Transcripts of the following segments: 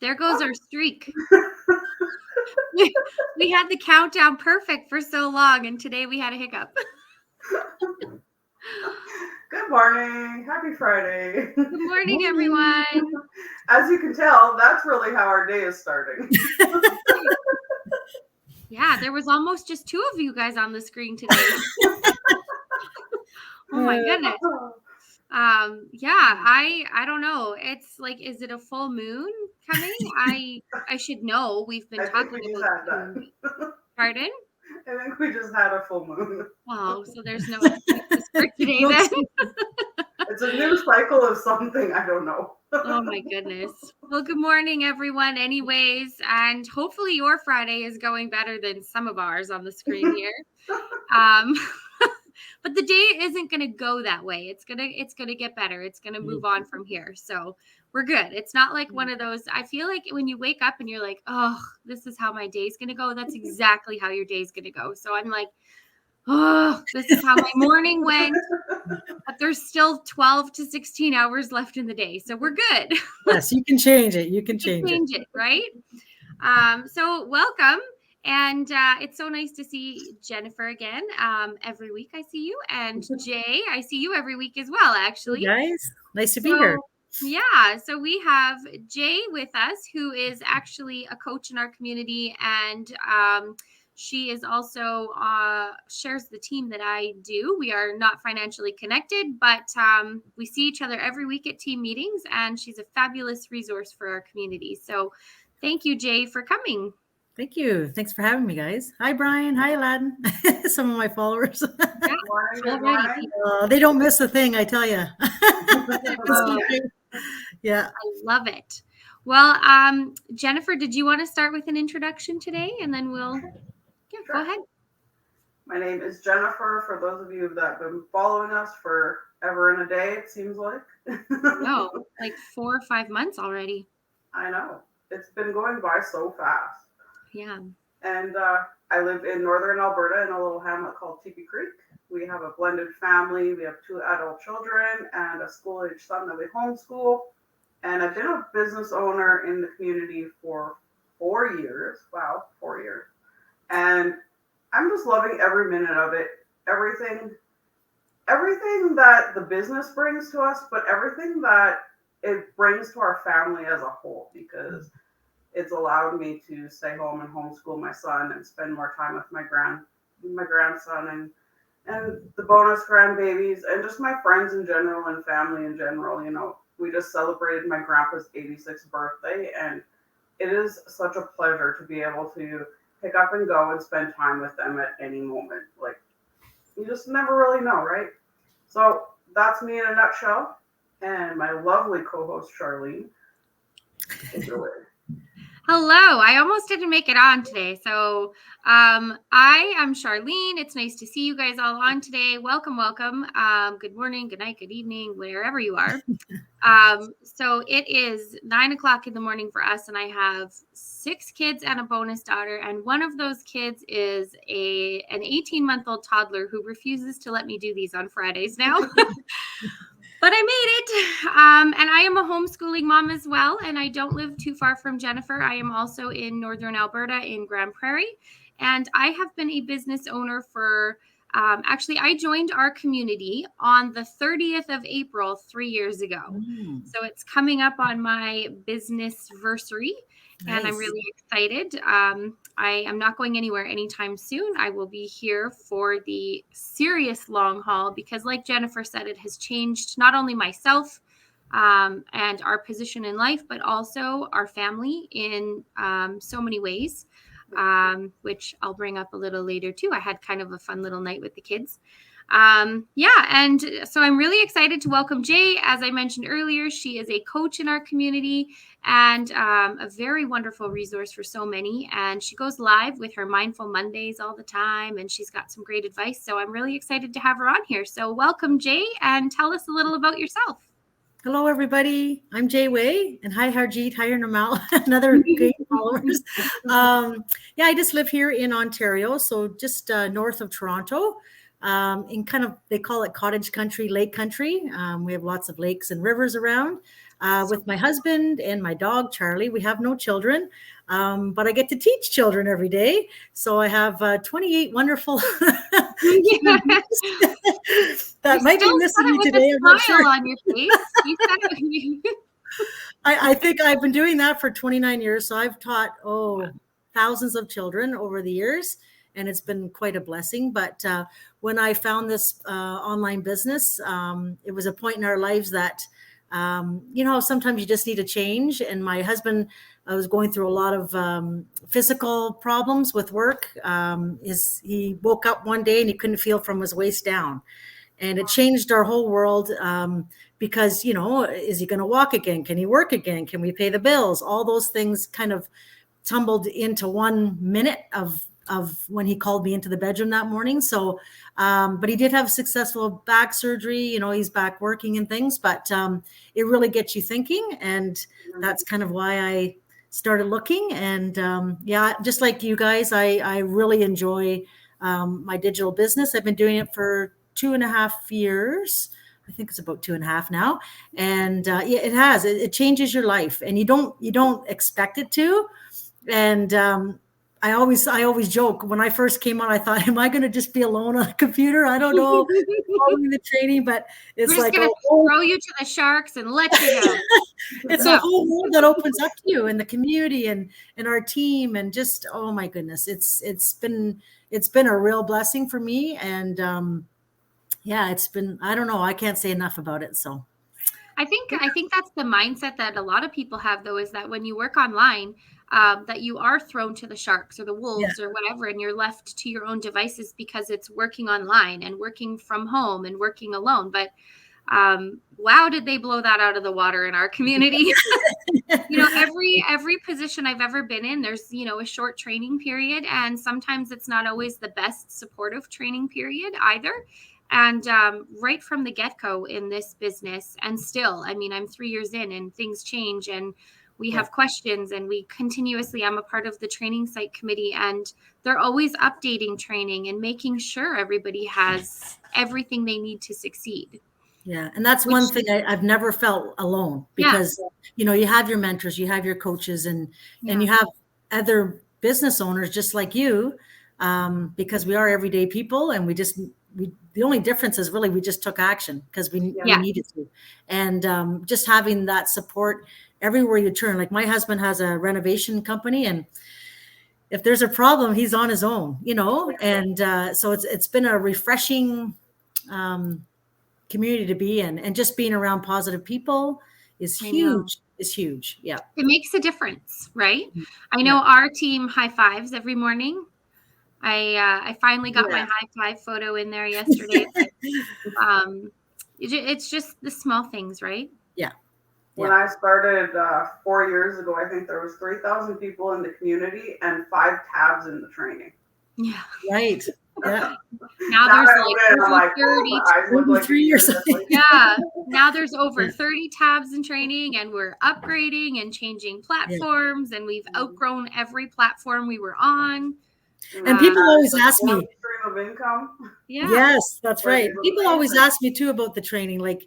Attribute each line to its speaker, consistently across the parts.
Speaker 1: There goes our streak. We had the countdown perfect for so long, and today we had a hiccup.
Speaker 2: Good morning. Happy Friday.
Speaker 1: Good morning, everyone.
Speaker 2: As you can tell, that's really how our day is starting.
Speaker 1: Yeah, there was almost just two of you guys on the screen today. Oh my goodness. I don't know. It's like, is it a full moon coming? I should know. We've been
Speaker 2: I think
Speaker 1: talking
Speaker 2: we just
Speaker 1: about
Speaker 2: had that.
Speaker 1: Pardon?
Speaker 2: I think we just had a full moon.
Speaker 1: Oh, so there's no excuses for today then.
Speaker 2: It's a new cycle of something. I don't know.
Speaker 1: Oh my goodness. Well, good morning, everyone, anyways. And hopefully your Friday is going better than some of ours on the screen here. But the day isn't going to go that way. It's going to get better. It's going to move on from here. So we're good. It's not like one of those. I feel like when you wake up and you're like, oh, this is how my day's going to go. That's exactly how your day's going to go. So I'm like, oh, this is how my morning went. But there's still 12 to 16 hours left in the day. So we're good.
Speaker 3: Yes, you can change it. You can change
Speaker 1: it, right? So welcome. And it's so nice to see Jennifer again. Every week I see you. And Jay, I see you every week as well, actually.
Speaker 3: Hey guys, nice to be here.
Speaker 1: Yeah, so we have Jay with us, who is actually a coach in our community, and she is also shares the team that I do. We are not financially connected, but we see each other every week at team meetings, and she's a fabulous resource for our community. So thank you, Jay, for coming.
Speaker 3: Thank you. Thanks for having me, guys. Hi, Brian. Hi, Aladdin. Some of my followers.
Speaker 1: Yeah,
Speaker 3: they don't miss a thing, I tell you. Yeah.
Speaker 1: I love it. Well, Jennifer, did you want to start with an introduction today? And then we'll,
Speaker 2: Sure.
Speaker 1: Go ahead.
Speaker 2: My name is Jennifer, for those of you that have been following us for ever and a day, it seems like.
Speaker 1: No, like 4 or 5 months already.
Speaker 2: I know. It's been going by so fast.
Speaker 1: Yeah.
Speaker 2: And I live in northern Alberta in a little hamlet called Teepee Creek. We have a blended family. We have 2 adult children and a school-age son that we homeschool. And I've been a business owner in the community for 4 years. Wow, 4 years. And I'm just loving every minute of it. Everything that the business brings to us, but everything that it brings to our family as a whole, because it's allowed me to stay home and homeschool my son and spend more time with my grandson and the bonus grandbabies and just my friends in general and family in general. You know, we just celebrated my grandpa's 86th birthday, and it is such a pleasure to be able to pick up and go and spend time with them at any moment. Like, you just never really know, right? So that's me in a nutshell. And my lovely co-host, Charlene. Enjoy.
Speaker 1: Hello. I almost didn't make it on today. So I am Charlene. It's nice to see you guys all on today. Welcome, welcome. Good morning, good night, good evening, wherever you are. So it is 9 o'clock in the morning for us, and I have 6 kids and a bonus daughter. And one of those kids is an 18-month-old toddler who refuses to let me do these on Fridays now. But I made it. And I am a homeschooling mom as well. And I don't live too far from Jennifer. I am also in northern Alberta in Grand Prairie. And I have been a business owner for, actually, I joined our community on the 30th of April 3 years ago. So it's coming up on my business-versary. Nice. And I'm really excited. I am not going anywhere anytime soon. I will be here for the serious long haul because, like Jennifer said, it has changed not only myself and our position in life, but also our family in so many ways, which I'll bring up a little later too. I had kind of a fun little night with the kids. And so I'm really excited to welcome Jay. As I mentioned earlier, she is a coach in our community and a very wonderful resource for so many. And she goes live with her Mindful Mondays all the time, and she's got some great advice. So I'm really excited to have her on here. So welcome, Jay, and tell us a little about yourself.
Speaker 3: Hello, everybody. I'm Jay Wei, and hi, Harjeet. Hi, Namal, another great followers. Yeah, I just live here in Ontario, so just north of Toronto. In kind of, they call it cottage country, lake country. We have lots of lakes and rivers around. with my husband and my dog, Charlie. We have no children, but I get to teach children every day. So I have 28 wonderful human beings that
Speaker 1: You
Speaker 3: might be
Speaker 1: still
Speaker 3: missing
Speaker 1: said it
Speaker 3: me
Speaker 1: with a
Speaker 3: today. I'm not
Speaker 1: smile
Speaker 3: sure.
Speaker 1: on your face. You said it.
Speaker 3: I think I've been doing that for 29 years. So I've taught, thousands of children over the years, and it's been quite a blessing. But when I found this online business, it was a point in our lives that, sometimes you just need a change. And my husband, I was going through a lot of physical problems with work. He woke up one day and he couldn't feel from his waist down, and it changed our whole world, because is he going to walk again? Can he work again? Can we pay the bills? All those things kind of tumbled into 1 minute of when he called me into the bedroom that morning. So but he did have successful back surgery. He's back working and things, but it really gets you thinking, and that's kind of why I started looking. And just like you guys, I really enjoy my digital business. I've been doing it for 2.5 years. I think it's about 2.5 now. And it changes your life, and you don't expect it to. And I always joke, when I first came on, I thought, am I going to just be alone on a computer? I don't know, following the training, but
Speaker 1: We're
Speaker 3: it's
Speaker 1: just
Speaker 3: like,
Speaker 1: gonna throw you to the sharks and let you go.
Speaker 3: it's a whole world that opens up to you, and the community and our team, and just, oh my goodness, it's been a real blessing for me. And it's been, I don't know, I can't say enough about it. So
Speaker 1: I think that's the mindset that a lot of people have, though, is that when you work online, that you are thrown to the sharks or the wolves or whatever, and you're left to your own devices because it's working online and working from home and working alone. But wow, did they blow that out of the water in our community? Every position I've ever been in, there's a short training period, and sometimes it's not always the best supportive training period either. And right from the get-go in this business, and still, I mean, I'm 3 years in, and things change, and we have questions, and I'm a part of the training site committee, and they're always updating training and making sure everybody has everything they need to succeed.
Speaker 3: Yeah. And that's one thing I've never felt alone, because, you have your mentors, you have your coaches, and you have other business owners just like you, because we are everyday people, and the only difference is really we just took action because we needed to. And just having that support everywhere you turn. Like, my husband has a renovation company, and if there's a problem, he's on his own, and so it's been a refreshing community to be in, and just being around positive people is huge. Yeah.
Speaker 1: It makes a difference, right? I know our team high fives every morning. I finally got my high five photo in there yesterday. It's just the small things, right?
Speaker 3: Yeah.
Speaker 2: When I started 4 years ago, I think there was 3,000 people in the community and 5 tabs in the training.
Speaker 1: Yeah.
Speaker 3: Right. Yeah.
Speaker 1: Now there's like 30.
Speaker 3: 3 years.
Speaker 1: Yeah. Now there's over 30 tabs in training, and we're upgrading and changing platforms, and we've outgrown every platform we were on.
Speaker 3: And people always ask me,
Speaker 2: stream of income.
Speaker 3: Yes, that's right. People always ask me too about the training. Like,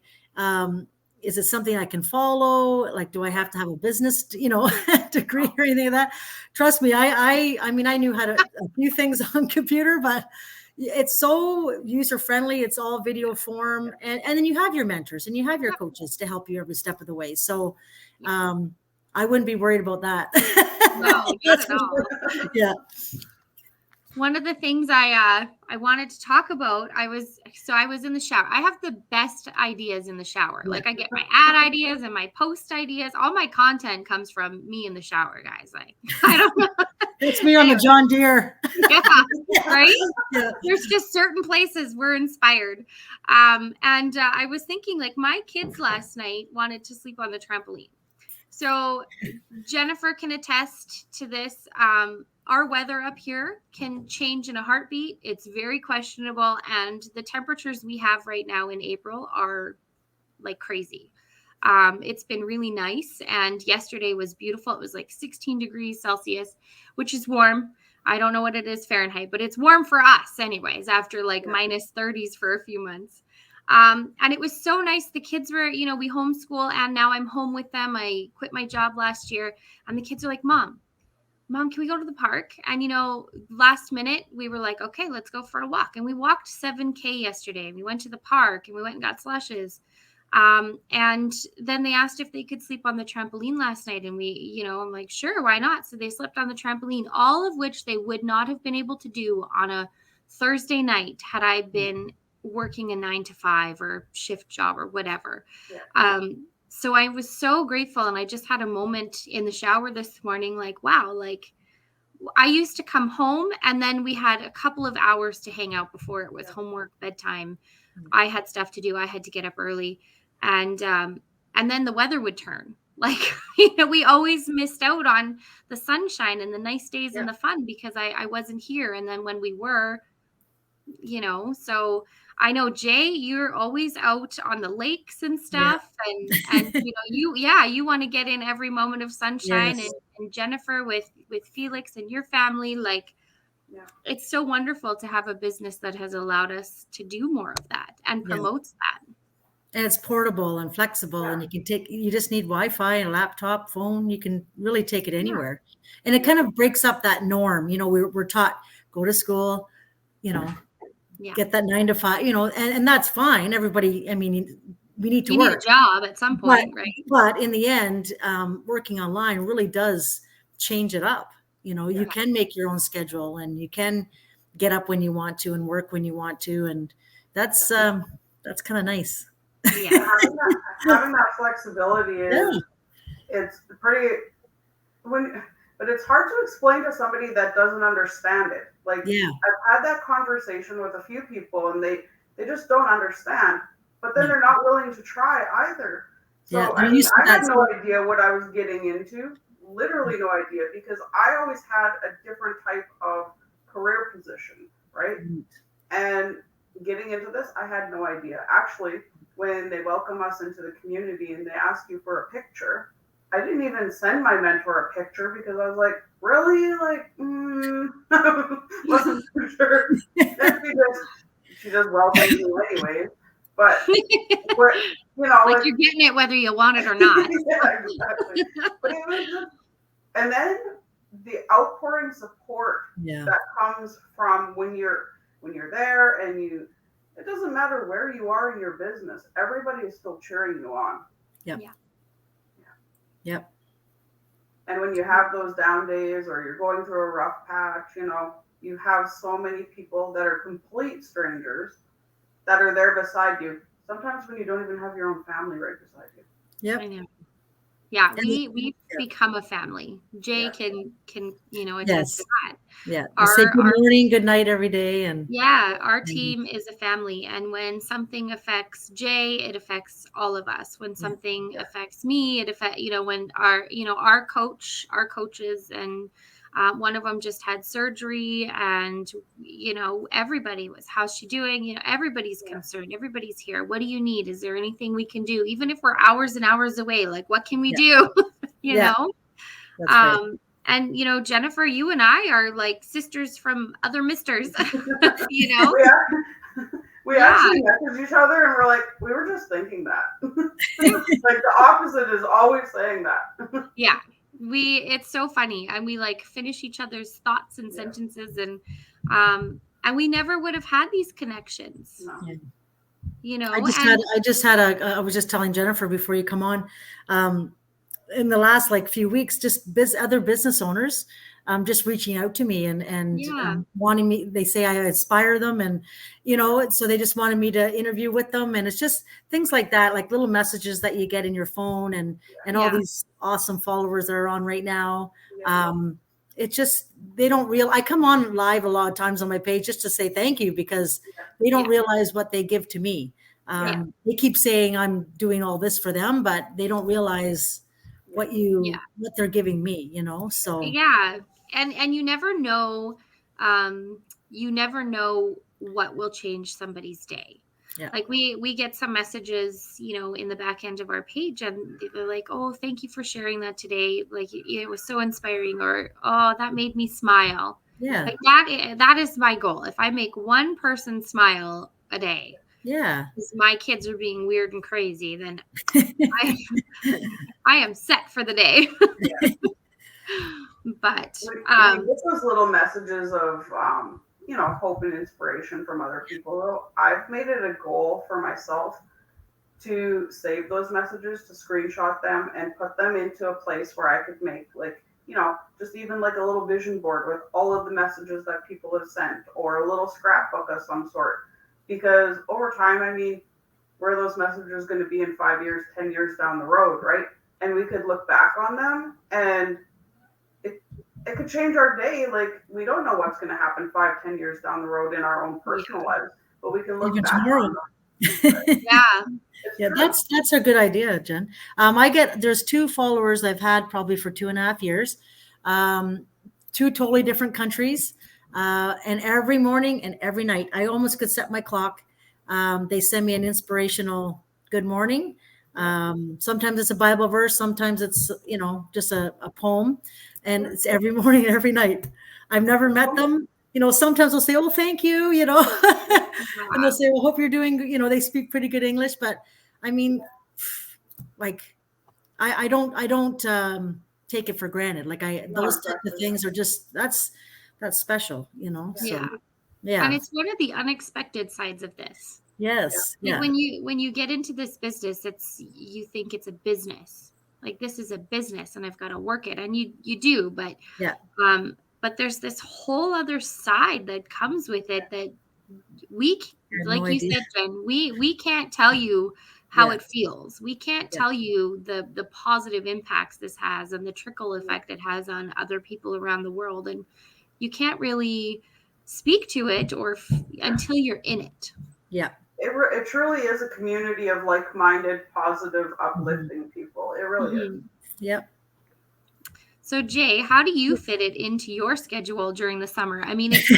Speaker 3: is it something I can follow? Like, do I have to have a business, degree or anything like that? Trust me, I mean, I knew how to a few things on computer, but it's so user friendly. It's all video form, and then you have your mentors and you have your coaches to help you every step of the way. So, I wouldn't be worried about that.
Speaker 1: No, not at all.
Speaker 3: Yeah.
Speaker 1: One of the things I wanted to talk about, I was in the shower. I have the best ideas in the shower. Like, I get my ad ideas and my post ideas. All my content comes from me in the shower, guys. Like, I don't know.
Speaker 3: It's me on the John Deere.
Speaker 1: Yeah, right?
Speaker 3: Yeah.
Speaker 1: There's just certain places we're inspired. And I was thinking, like, my kids last night wanted to sleep on the trampoline. So Jennifer can attest to this. Our weather up here can change in a heartbeat. It's very questionable. And the temperatures we have right now in April are like crazy. It's been really nice. And yesterday was beautiful. It was like 16 degrees Celsius, which is warm. I don't know what it is Fahrenheit, but it's warm for us anyways, after like minus 30s for a few months. And it was so nice. The kids were, we homeschool, and now I'm home with them. I quit my job last year, and the kids are like, Mom, can we go to the park? And, last minute we were like, okay, let's go for a walk. And we walked 7K yesterday. We went to the park and we went and got slushes. And then they asked if they could sleep on the trampoline last night. And I'm like, sure, why not? So they slept on the trampoline, all of which they would not have been able to do on a Thursday night had I been working a 9 to 5 or shift job or whatever.
Speaker 2: Yeah.
Speaker 1: So I was so grateful. And I just had a moment in the shower this morning, like, wow, like I used to come home and then we had a couple of hours to hang out before it was homework, bedtime. I had stuff to do. I had to get up early. And then the weather would turn. Like, we always missed out on the sunshine and the nice days and the fun because I wasn't here. And then when we were, so I know, Jay, you're always out on the lakes and stuff. And you want to get in every moment of sunshine.
Speaker 3: Yes.
Speaker 1: And Jennifer with Felix and your family, like, it's so wonderful to have a business that has allowed us to do more of that and promotes that.
Speaker 3: And it's portable and flexible, and you just need Wi-Fi and a laptop, phone. You can really take it anywhere. And it kind of breaks up that norm. We're taught, go to school, get that 9 to 5, and that's fine. Everybody, I mean, we need to work.
Speaker 1: Need a job at some point, right?
Speaker 3: But in the end, working online really does change it up. You can make your own schedule, and you can get up when you want to and work when you want to. And that's kind of nice.
Speaker 1: Yeah.
Speaker 2: having that flexibility it's pretty but it's hard to explain to somebody that doesn't understand it. Like, I've had that conversation with a few people, and they just don't understand, but then they're not willing to try either. So I had no idea what I was getting into, literally no idea, because I always had a different type of career position, right? And getting into this, I had no idea. Actually, when they welcome us into the community and they ask you for a picture, I didn't even send my mentor a picture because I was like, really? Like, wasn't too sure. She just welcomes you anyways. But,
Speaker 1: like you're getting it whether you want it or not.
Speaker 2: Yeah, exactly. But it was just, and then the outpouring support that comes from when you're there, and it doesn't matter where you are in your business, everybody is still cheering you on.
Speaker 3: Yep.
Speaker 2: And when you have those down days or you're going through a rough patch, you have so many people that are complete strangers that are there beside you. Sometimes when you don't even have your own family right beside you.
Speaker 3: Yep.
Speaker 1: I know. Yeah, we've become a family. Jay can attest to that.
Speaker 3: Yeah. Say good morning, good night every day. And
Speaker 1: our team is a family. And when something affects Jay, it affects all of us. When something affects me, it affects, when our coaches, and one of them just had surgery, and, everybody was, how's she doing? Everybody's concerned. Everybody's here. What do you need? Is there anything we can do? Even if we're hours and hours away, like, what can we do? know?
Speaker 3: That's right.
Speaker 1: And, Jennifer, you and I are like sisters from other misters,
Speaker 2: We actually message each other and we're like, we were just thinking that. Like, the opposite is always saying that.
Speaker 1: Yeah. It's so funny. And we like finish each other's thoughts and sentences, and we never would have had these connections.
Speaker 2: No.
Speaker 3: I was just telling Jennifer before you come on, in the last few weeks, just other business owners, just reaching out to me and wanting me. They say I inspire them, and so they just wanted me to interview with them, and it's just things like that, like little messages that you get in your phone, and all these awesome followers that are on right now. It's just they don't I come on live a lot of times on my page just to say thank you, because they don't realize what they give to me. They keep saying I'm doing all this for them, but they don't realize what they're giving me, so
Speaker 1: and you never know what will change somebody's day. Like we get some messages in the back end of our page, and they're like, oh, thank you for sharing that today, like it was so inspiring, or oh, that made me smile. Like that is my goal. If I make one person smile a day,
Speaker 3: Yeah.
Speaker 1: Because my kids are being weird and crazy, then I, I am set for the day.
Speaker 2: Yeah.
Speaker 1: But
Speaker 2: When you get those little messages of, hope and inspiration from other people, though, I've made it a goal for myself to save those messages, to screenshot them and put them into a place where I could make, like, just even like a little vision board with all of the messages that people have sent, or a little scrapbook of some sort. Because over time, I mean, where are those messages going to be in 5 years, 10 years down the road, right? And we could look back on them, and it could change our day. Like, we don't know what's going to happen 5, 10 years down the road in our own personal lives, but we can look
Speaker 3: Even
Speaker 2: back
Speaker 3: tomorrow.
Speaker 2: on them.
Speaker 1: yeah,
Speaker 3: Yeah, that's a good idea, Jen. There's 2 followers I've had probably for 2.5 years, 2 totally different countries, and every morning and every night, I almost could set my clock. They send me an inspirational good morning. Sometimes it's a Bible verse, sometimes it's just a poem, and it's every morning and every night. I've never met them. Sometimes they'll say, "Oh, thank you," and they'll say, "Well, hope you're doing." They speak pretty good English, but I mean, like, I don't take it for granted. Like, those types of things are just that's special. So
Speaker 1: yeah.
Speaker 3: yeah.
Speaker 1: And it's one of the unexpected sides of this.
Speaker 3: Yes.
Speaker 1: Like,
Speaker 3: Yeah.
Speaker 1: when you get into this business, you think it's a business. Like, this is a business and I've got to work it, and you do, but
Speaker 3: Yeah.
Speaker 1: but there's this whole other side that comes with it that we, like
Speaker 3: No
Speaker 1: you
Speaker 3: idea.
Speaker 1: said, Jen, we can't tell you how
Speaker 3: Yeah.
Speaker 1: it feels. We can't
Speaker 3: Yeah.
Speaker 1: tell you the positive impacts this has and the trickle effect it has on other people around the world, and you can't really speak to it until you're in it.
Speaker 3: Yeah.
Speaker 2: It truly is a community of like-minded, positive, uplifting people. It really is.
Speaker 3: Yep.
Speaker 1: So, Jay, how do you fit it into your schedule during the summer? I mean, it's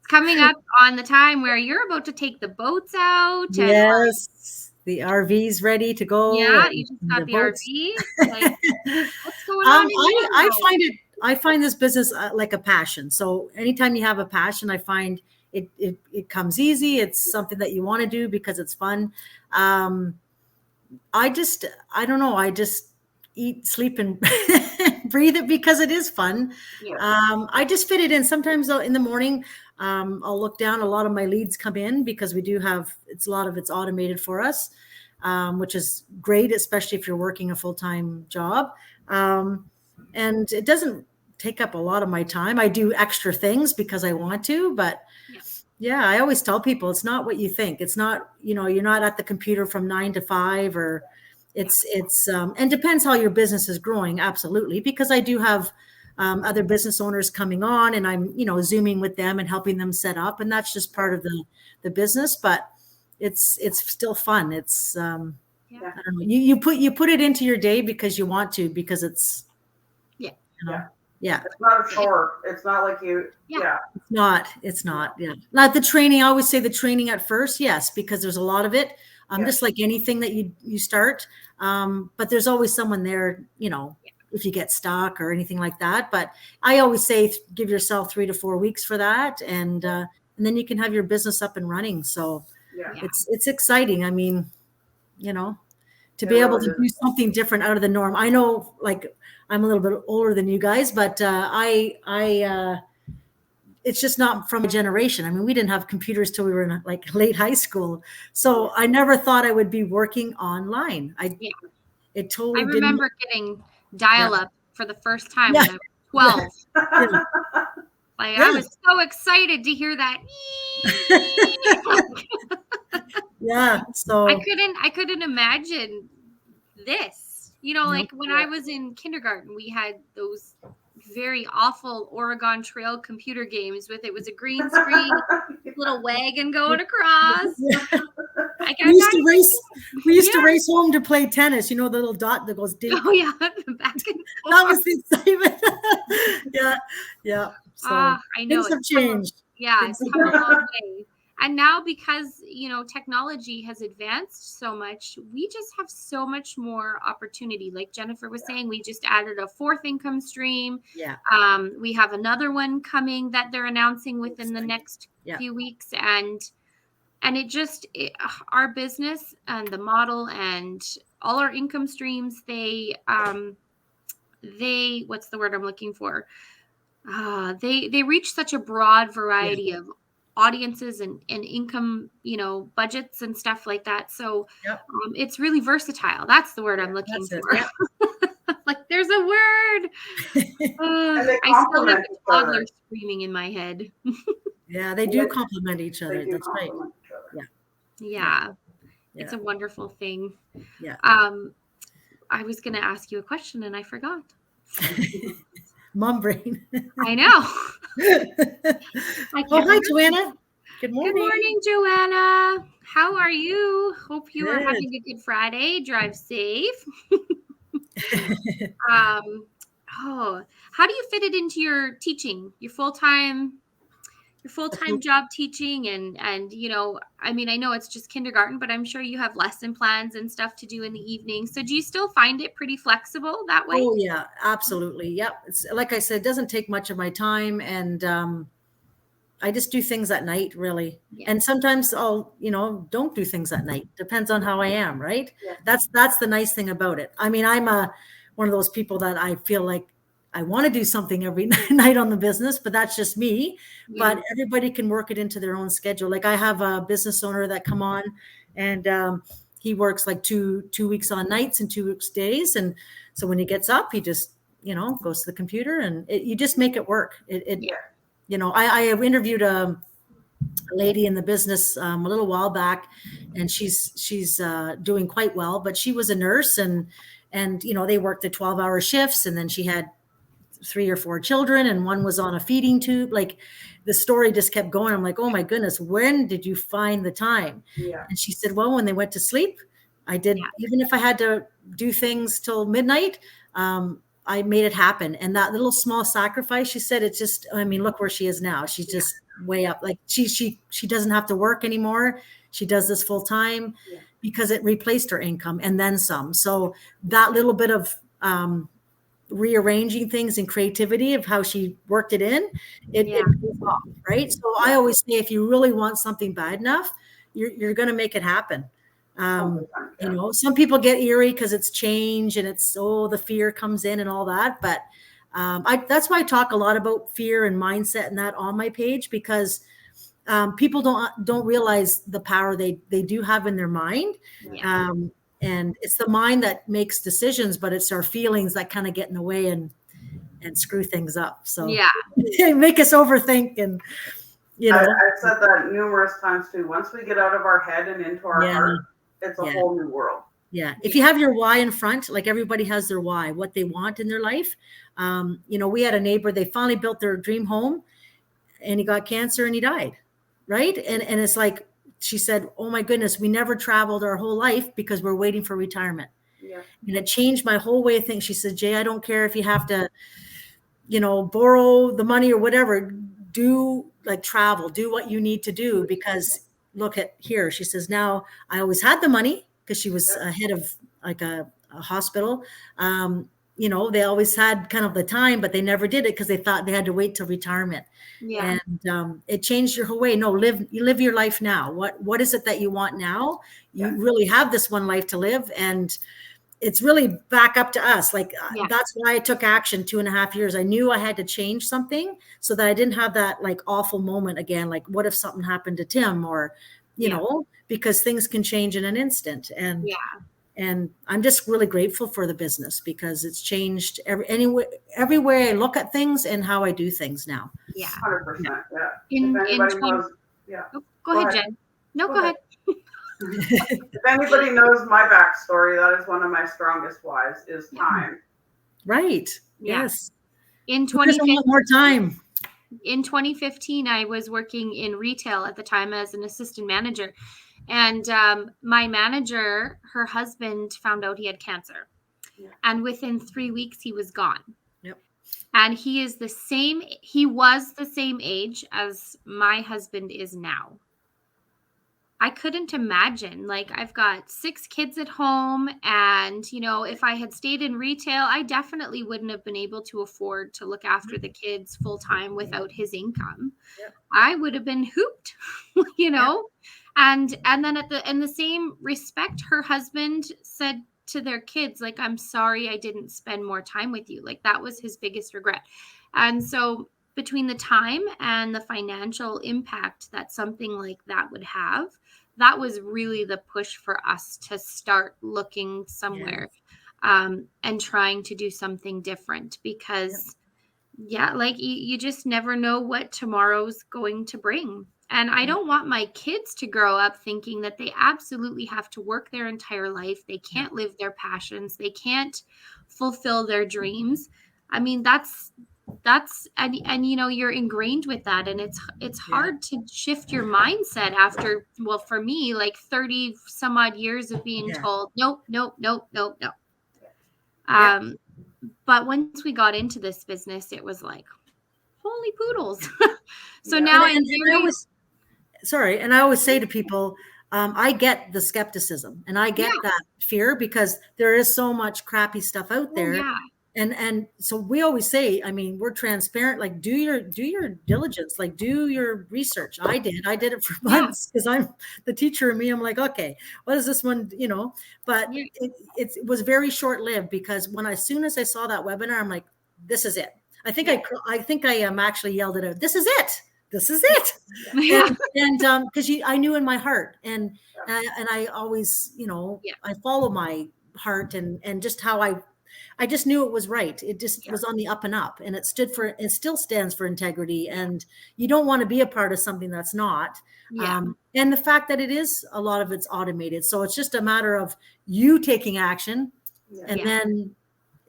Speaker 1: coming up on the time where you're about to take the boats out, and
Speaker 3: Yes. The RV's ready to go.
Speaker 1: yeah, you just got
Speaker 3: The
Speaker 1: the
Speaker 3: boats.
Speaker 1: RV. Like, what's going on in your
Speaker 3: I
Speaker 1: world?
Speaker 3: I find this business like a passion. So anytime you have a passion, I find it comes easy. It's something that you want to do because it's fun. Um, I don't know. I just eat, sleep, and breathe it because it is fun.
Speaker 1: Yeah.
Speaker 3: I just fit it in. Sometimes in the morning, I'll look down. A lot of my leads come in because we do have a lot of it's automated for us, which is great, especially if you're working a full-time job. And it doesn't take up a lot of my time. I do extra things because I want to, but yeah, I always tell people it's not what you think. It's not, you're not at the computer from 9 to 5, or it's and depends how your business is growing. Absolutely. Because I do have other business owners coming on, and I'm, Zooming with them and helping them set up. And that's just part of the business, but it's still fun. It's, I don't know. You put it into your day because you want to, because it's, yeah.
Speaker 2: It's not a chore. It's not like you. Yeah.
Speaker 3: It's not. Yeah. Not the training. I always say the training at first. Yes, because there's a lot of it. Just like anything that you start. But there's always someone there, if you get stuck or anything like that. But I always say give yourself 3 to 4 weeks for that. And then you can have your business up and running. So it's exciting. I mean, to be able to do something different out of the norm. I know, like, I'm a little bit older than you guys, but it's just not from a generation. I mean, we didn't have computers till we were in like late high school. So I never thought I would be working online. It totally
Speaker 1: I remember getting dial-up for the first time when I was 12. Like, I was so excited to hear that.
Speaker 3: So
Speaker 1: I couldn't imagine this. Like when I was in kindergarten, we had those very awful Oregon Trail computer games it was a green screen, little wagon going across.
Speaker 3: We used to race home to play tennis. The little dot that goes ding.
Speaker 1: Oh yeah, back and forth.
Speaker 3: That was the excitement. Yeah. So
Speaker 1: I know
Speaker 3: things have changed.
Speaker 1: It's come a long way. And now, because, technology has advanced so much, we just have so much more opportunity. Like Jennifer was saying, we just added a 4th income stream.
Speaker 3: Yeah.
Speaker 1: We have another one coming that they're announcing within the next few weeks. And and our business and the model and all our income streams, what's the word I'm looking for? They reach such a broad
Speaker 3: Yeah.
Speaker 1: variety of audiences and income, budgets and stuff like that. So
Speaker 3: Yep.
Speaker 1: it's really versatile. That's the word I'm looking
Speaker 3: That's it.
Speaker 1: for.
Speaker 3: Yep.
Speaker 1: Like there's a word.
Speaker 2: And they
Speaker 1: I still have
Speaker 2: complement
Speaker 1: a
Speaker 2: each
Speaker 1: toddler
Speaker 2: other.
Speaker 1: screaming in my head.
Speaker 3: Yeah, they
Speaker 2: And
Speaker 3: do complement each
Speaker 2: they
Speaker 3: other.
Speaker 2: do
Speaker 3: That's right.
Speaker 2: complement each other.
Speaker 3: Yeah.
Speaker 1: Yeah, it's
Speaker 3: Yeah.
Speaker 1: a wonderful thing.
Speaker 3: Yeah.
Speaker 1: I was going to ask you a question and I forgot.
Speaker 3: Mom brain.
Speaker 1: I know. I
Speaker 3: Oh,
Speaker 1: can't
Speaker 3: hi,
Speaker 1: remember.
Speaker 3: Joanna. Good
Speaker 1: Good
Speaker 3: morning.
Speaker 1: morning, Joanna. How are you? Hope you are
Speaker 3: Good.
Speaker 1: having a good Friday. Drive safe. um, how do you fit it into your teaching, your full-time job teaching and I mean, I know it's just kindergarten, but I'm sure you have lesson plans and stuff to do in the evening. So do you still find it pretty flexible that way?
Speaker 3: Oh, yeah, absolutely. Yep. It's like I said, it doesn't take much of my time, and I just do things at night, really.
Speaker 1: Yeah.
Speaker 3: And sometimes I'll, don't do things at night. Depends on how I am, right?
Speaker 2: Yeah.
Speaker 3: That's the nice thing about it. I mean, I'm one of those people that I feel like I want to do something every night on the business, but that's just me.
Speaker 1: Yeah.
Speaker 3: But everybody can work it into their own schedule. Like I have a business owner that come on, and he works like two weeks on nights and 2 weeks days, and so when he gets up, he just goes to the computer, and you just make it work.
Speaker 1: Yeah.
Speaker 3: I interviewed a lady in the business a little while back, and she's doing quite well. But she was a nurse, and they worked the 12-hour shifts, and then she had 3 or 4 children, and one was on a feeding tube. Like the story just kept going. I'm like, oh my goodness, when did you find the time?
Speaker 2: Yeah.
Speaker 3: And she said, well, when they went to sleep, I did.
Speaker 1: Yeah.
Speaker 3: Even if I had to do things till midnight, I made it happen. And that little small sacrifice, she said, it's just, I mean, look where she is now. She's just way up. Like she doesn't have to work anymore. She does this full time because it replaced her income and then some. So that little bit of rearranging things and creativity of how she worked it in, it pays off, right? So I always say, if you really want something bad enough, you're going to make it happen. Some people get eerie because it's change and it's the fear comes in and all that. But that's why I talk a lot about fear and mindset and that on my page, because people don't realize the power they do have in their mind.
Speaker 1: Yeah.
Speaker 3: And it's the mind that makes decisions, but it's our feelings that kind of get in the way and screw things up. So make us overthink. And
Speaker 2: I've said that numerous times too. Once we get out of our head and into our heart, it's a whole new world.
Speaker 3: Yeah. If you have your why in front, like everybody has their why, what they want in their life. We had a neighbor, they finally built their dream home, and he got cancer and he died. Right. And it's like, she said, oh my goodness, we never traveled our whole life because we're waiting for retirement.
Speaker 2: Yeah.
Speaker 3: And it changed my whole way of thinking. She said, Jay, I don't care if you have to, borrow the money or whatever, travel, do what you need to do, because look at here. She says, now I always had the money because she was head of like a hospital. They always had kind of the time, but they never did it because they thought they had to wait till retirement.
Speaker 1: Yeah.
Speaker 3: And it changed your whole way. No, you live your life now. What is it that you want now? You really have this one life to live, and it's really back up to us. Like that's why I took action 2.5 years. I knew I had to change something so that I didn't have that like awful moment again. Like, what if something happened to Tim, or because things can change in an instant. And I'm just really grateful for the business because it's changed every way I look at things and how I do things now.
Speaker 1: Yeah.
Speaker 2: 100%. Yeah. If anybody knows,
Speaker 1: Go ahead, Jen. No, go ahead.
Speaker 2: If anybody knows my backstory, that is one of my strongest whys, is time.
Speaker 3: Right. Yes.
Speaker 1: In
Speaker 3: more time.
Speaker 1: In 2015, I was working in retail at the time as an assistant manager. And my manager, her husband, found out he had cancer. Yeah. And within 3 weeks, he was gone.
Speaker 3: Yep.
Speaker 1: And he was the same age as my husband is now. I couldn't imagine. Like, I've got 6 kids at home, and, if I had stayed in retail, I definitely wouldn't have been able to afford to look after the kids full time without his income.
Speaker 3: Yep.
Speaker 1: I would have been hooped, you
Speaker 3: Yep.
Speaker 1: know? And then in the same respect, her husband said to their kids, like, I'm sorry I didn't spend more time with you. Like, that was his biggest regret. And so between the time and the financial impact that something like that would have, that was really the push for us to start looking somewhere,
Speaker 3: Yes.
Speaker 1: and trying to do something different,
Speaker 3: Yep.
Speaker 1: because yeah, like you just never know what tomorrow's going to bring. And I don't want my kids to grow up thinking that they absolutely have to work their entire life. They
Speaker 3: Yeah.
Speaker 1: can't live their passions. They can't fulfill their dreams. I mean, that's and you're ingrained with that, and it's
Speaker 3: Yeah.
Speaker 1: hard to shift your mindset after, well, for me, like 30 some odd years of being
Speaker 3: Yeah.
Speaker 1: told nope, nope, nope, nope, nope.
Speaker 3: Yep.
Speaker 1: Um, but once we got into this business, it was like, holy poodles. So
Speaker 2: Yeah.
Speaker 3: And,
Speaker 1: now I'm
Speaker 3: and I
Speaker 1: very,
Speaker 3: always, sorry, and I always say to people, I get the skepticism and I
Speaker 1: yeah,
Speaker 3: get that fear because there is so much crappy stuff out
Speaker 1: oh
Speaker 3: there.
Speaker 1: yeah,
Speaker 3: And so we always say, I mean, we're transparent, like do your diligence, like do your research. I did it for
Speaker 1: yeah,
Speaker 3: months because I'm the teacher of me. I'm like, okay, what is this one, but
Speaker 1: yeah,
Speaker 3: it was very short lived because as soon as I saw that webinar, I'm like, this is it. I think
Speaker 1: yeah,
Speaker 3: I think I actually yelled it out. This is it. This is
Speaker 1: yeah,
Speaker 3: it.
Speaker 1: yeah,
Speaker 3: And because I knew in my heart, and I always,
Speaker 1: yeah,
Speaker 3: I follow my heart and just how I just knew it was right. It just
Speaker 1: yeah,
Speaker 3: was on the up and up, and it still stands for integrity.
Speaker 1: yeah,
Speaker 3: And you don't want to be a part of something that's not.
Speaker 1: yeah,
Speaker 3: And the fact that a lot of it's automated, so it's just a matter of you taking action,
Speaker 2: Yeah.
Speaker 3: and
Speaker 1: yeah.
Speaker 3: then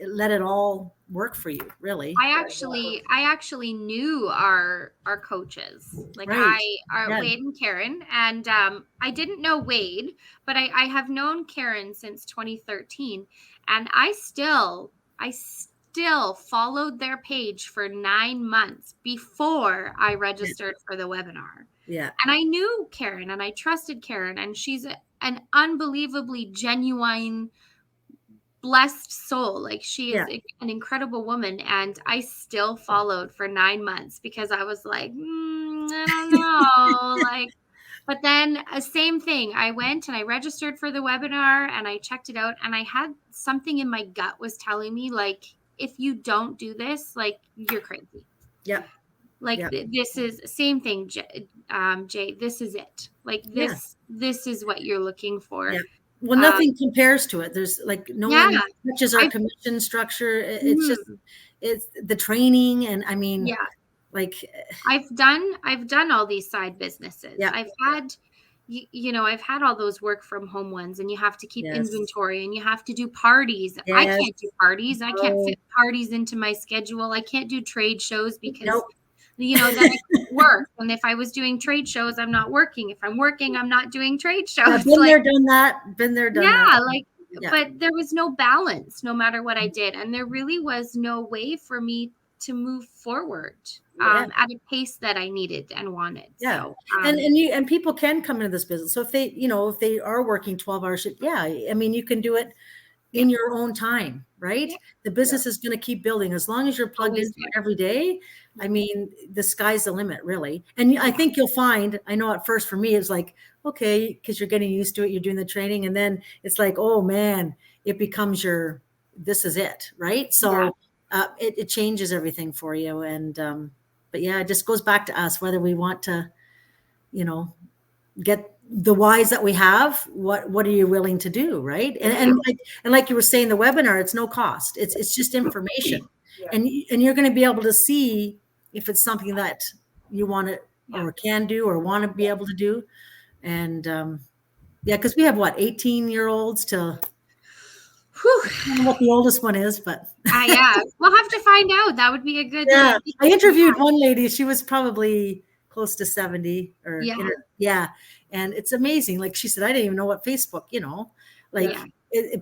Speaker 3: let it all work for you. Really,
Speaker 1: I actually knew our coaches. Like,
Speaker 3: right?
Speaker 1: are
Speaker 3: Yeah,
Speaker 1: Wade and Karen, and I didn't know Wade, but I have known Karen since 2013, and I still followed their page for 9 months before I
Speaker 3: yeah,
Speaker 1: registered for the webinar.
Speaker 3: yeah,
Speaker 1: And I knew Karen, and I trusted Karen, and she's an unbelievably genuine, blessed soul. Like, she is
Speaker 3: yeah,
Speaker 1: an incredible woman, and I still followed for 9 months because I was like, I don't know, like. But then, same thing. I went and I registered for the webinar and I checked it out, and I had something in my gut was telling me, like, if you don't do this, like, you're crazy.
Speaker 3: yeah,
Speaker 1: Like,
Speaker 3: yeah,
Speaker 1: this is same thing, Jay. This is it. Like,
Speaker 3: yeah.
Speaker 1: this is what you're looking
Speaker 3: Yeah.
Speaker 1: for.
Speaker 3: Well,
Speaker 1: Um,
Speaker 3: nothing compares to it. There's like no
Speaker 1: yeah,
Speaker 3: one touches our
Speaker 1: I.
Speaker 3: commission structure. It's just
Speaker 1: Mhm,
Speaker 3: it's the training, and I mean,
Speaker 1: yeah.
Speaker 3: like,
Speaker 1: I've done all these side businesses.
Speaker 3: yeah,
Speaker 1: I've had I've had all those work from home ones, and you have to keep
Speaker 3: yes,
Speaker 1: inventory, and you have to do parties. I
Speaker 3: yes,
Speaker 1: can't do parties. I can't
Speaker 3: no,
Speaker 1: fit parties into my schedule. I can't do trade shows because
Speaker 3: nope.
Speaker 1: then I couldn't work. And if I was doing trade shows, I'm not working. If I'm working, I'm not doing trade
Speaker 3: Yeah,
Speaker 1: shows.
Speaker 3: been
Speaker 1: Like,
Speaker 3: there, done that. Been there, done that.
Speaker 1: yeah, like,
Speaker 3: Yeah,
Speaker 1: but there was no balance no matter what I did. And there really was no way for me to move forward,
Speaker 3: yeah,
Speaker 1: at a pace that I needed and wanted.
Speaker 3: yeah.
Speaker 1: So,
Speaker 3: And people can come into this business. So if they are working 12 hour shift, yeah, I mean, you can do it
Speaker 1: yeah,
Speaker 3: in your own time, right?
Speaker 1: yeah,
Speaker 3: The
Speaker 2: Yeah.
Speaker 3: business is going to keep building as long as you're plugged
Speaker 1: always
Speaker 3: into
Speaker 1: there.
Speaker 3: it every day. I mean, the sky's the limit, really. And I
Speaker 1: Yeah,
Speaker 3: think you'll find, I know at first for me, it's like, okay, because you're getting used to it, you're doing the training, and then it's like, oh man, it becomes this is it, right?
Speaker 1: yeah,
Speaker 3: So it changes everything for you. But yeah, it just goes back to us whether we want to, you know, get the whys that we have. What are you willing to do, right? and
Speaker 1: yeah,
Speaker 3: and like, and like you were saying, the webinar, it's no cost, it's just information.
Speaker 2: Yeah.
Speaker 3: And you're going to be able to see if it's something that you want to
Speaker 1: yeah.
Speaker 3: or can do or want to be able to do. And yeah, because we have 18-year-olds to,
Speaker 1: Whew.
Speaker 3: I don't know what the oldest one is, but
Speaker 1: Yeah, we'll have to find out. That would be a good.
Speaker 3: yeah, I interviewed one lady. She was probably close to 70 or
Speaker 1: Yeah,
Speaker 3: yeah. And it's amazing. Like she said, I didn't even know what Facebook, like,
Speaker 1: yeah,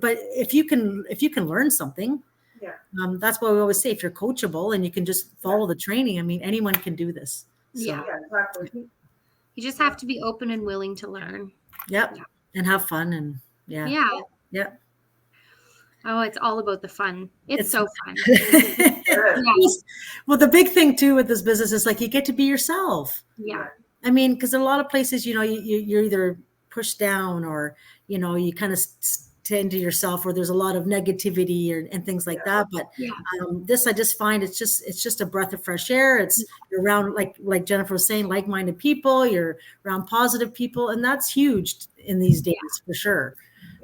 Speaker 3: but if you can learn something,
Speaker 2: Yeah.
Speaker 3: that's why we always say, if you're coachable and you can just follow the training, I mean, anyone can do this.
Speaker 1: yeah.
Speaker 3: So
Speaker 2: Yeah. Exactly.
Speaker 1: You just have to be open and willing to learn.
Speaker 3: Yep.
Speaker 1: Yeah.
Speaker 3: And have fun. And yeah.
Speaker 1: Yeah.
Speaker 3: Yep.
Speaker 1: Oh, it's all about the fun. It's so fun.
Speaker 2: Good.
Speaker 1: Yeah.
Speaker 3: Well, the big thing too with this business is like you get to be yourself.
Speaker 1: Yeah.
Speaker 3: I mean, because in a lot of places, you're either pushed down or, you kind of tend to yourself, or there's a lot of negativity and things like that. But
Speaker 1: Yeah.
Speaker 3: this, I just find it's just a breath of fresh air. You're around, like Jennifer was saying, like-minded people. You're around positive people, and that's huge in these days for sure.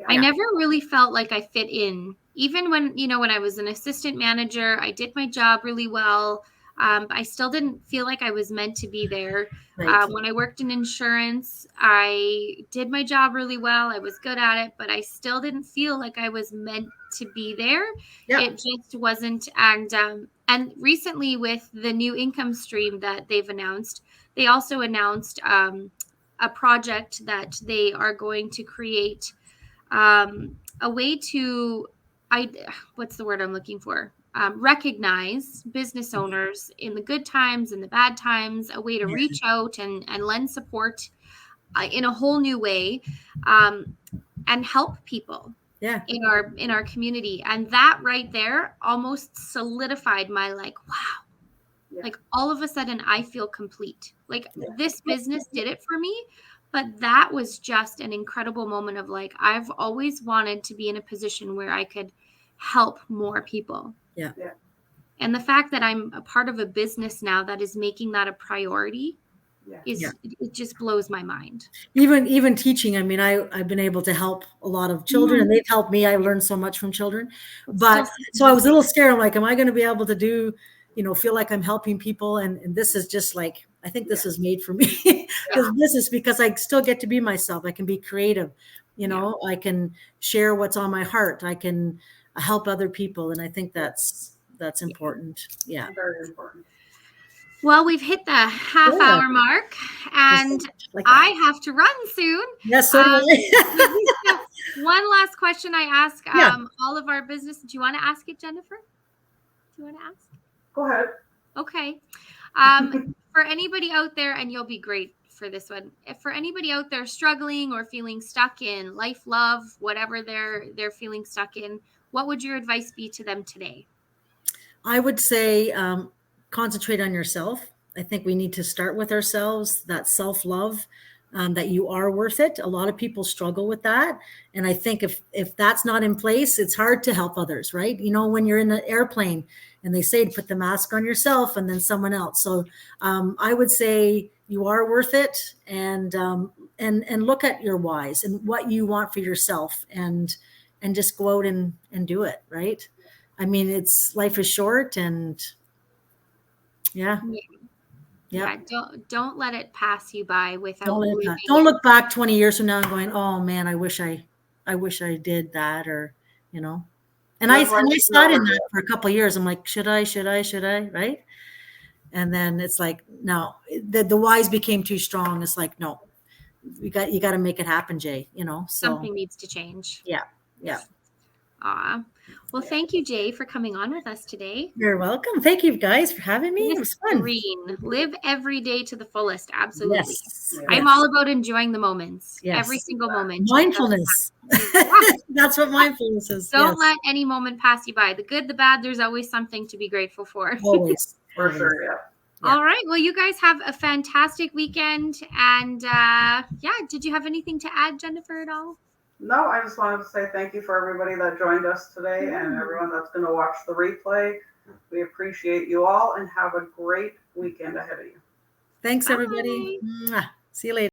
Speaker 1: I never really felt like I fit in. Even when, when I was an assistant manager, I did my job really well. I still didn't feel like I was meant to be there.
Speaker 3: Right.
Speaker 1: When I worked in insurance, I did my job really well. I was good at it, but I still didn't feel like I was meant to be there.
Speaker 3: Yeah.
Speaker 1: It just wasn't. And recently with the new income stream that they've announced, they also announced a project that they are going to create, a way to, what's the word I'm looking for? Recognize business owners in the good times and the bad times, a way to reach out and lend support in a whole new way, and help people
Speaker 3: Yeah.
Speaker 1: in our community. And that right there almost solidified my, like, wow, like all of a sudden I feel complete. Like this business did it for me. But that was just an incredible moment of, like, I've always wanted to be in a position where I could help more people.
Speaker 3: Yeah.
Speaker 1: And the fact that I'm a part of a business now that is making that a priority it just blows my mind.
Speaker 3: Even teaching, I mean, I've been able to help a lot of children, and they've helped me. I learned so much from children, but so I was a little scared. I'm like, am I going to be able to do, feel like I'm helping people? And this is just like, I think this is made for me, because I still get to be myself. I can be creative, I can share what's on my heart. I can help other people. And I think that's important. Yeah.
Speaker 2: Very important.
Speaker 1: Well, we've hit the half-hour mark, and I have to run soon.
Speaker 3: Yes, so do I.
Speaker 1: One last question I ask all of our business. Do you want to ask it, Jennifer? Do you want to ask?
Speaker 2: Go ahead.
Speaker 1: Okay. For anybody out there, and you'll be great for this one. If for anybody out there struggling or feeling stuck in life, love, whatever they're feeling stuck in, what would your advice be to them today?
Speaker 3: I would say concentrate on yourself. I think we need to start with ourselves, that self-love, that you are worth it. A lot of people struggle with that. And I think if that's not in place, it's hard to help others, right? When you're in an airplane and they say to put the mask on yourself and then someone else. So I would say you are worth it, and look at your whys and what you want for yourself, and just go out and do it, right? I mean, life is short, and yeah.
Speaker 1: Don't let it pass you by without.
Speaker 3: Don't look back 20 years from now and going, oh man, I wish I did that, or And I sat in that for a couple of years. I'm like, should I, right? And then it's like, no, the whys became too strong. It's like, no, you got to make it happen, Jay. So
Speaker 1: something needs to change.
Speaker 3: Yeah.
Speaker 1: Well, thank you, Jay, for coming on with us today.
Speaker 3: You're welcome. Thank you guys for having me. It was fun.
Speaker 1: Green. Live every day to the fullest. Absolutely.
Speaker 3: Yes.
Speaker 1: I'm all about enjoying the moments. Yes. Every single moment.
Speaker 3: Mindfulness. That's what mindfulness is.
Speaker 1: Don't let any moment pass you by. The good, the bad, there's always something to be grateful for.
Speaker 3: Always.
Speaker 2: For sure, yeah.
Speaker 1: All right. Well, you guys have a fantastic weekend. And did you have anything to add, Jennifer, at all?
Speaker 2: No, I just wanted to say thank you for everybody that joined us today and everyone that's going to watch the replay. We appreciate you all, and have a great weekend ahead of you.
Speaker 3: Thanks, everybody. See you later.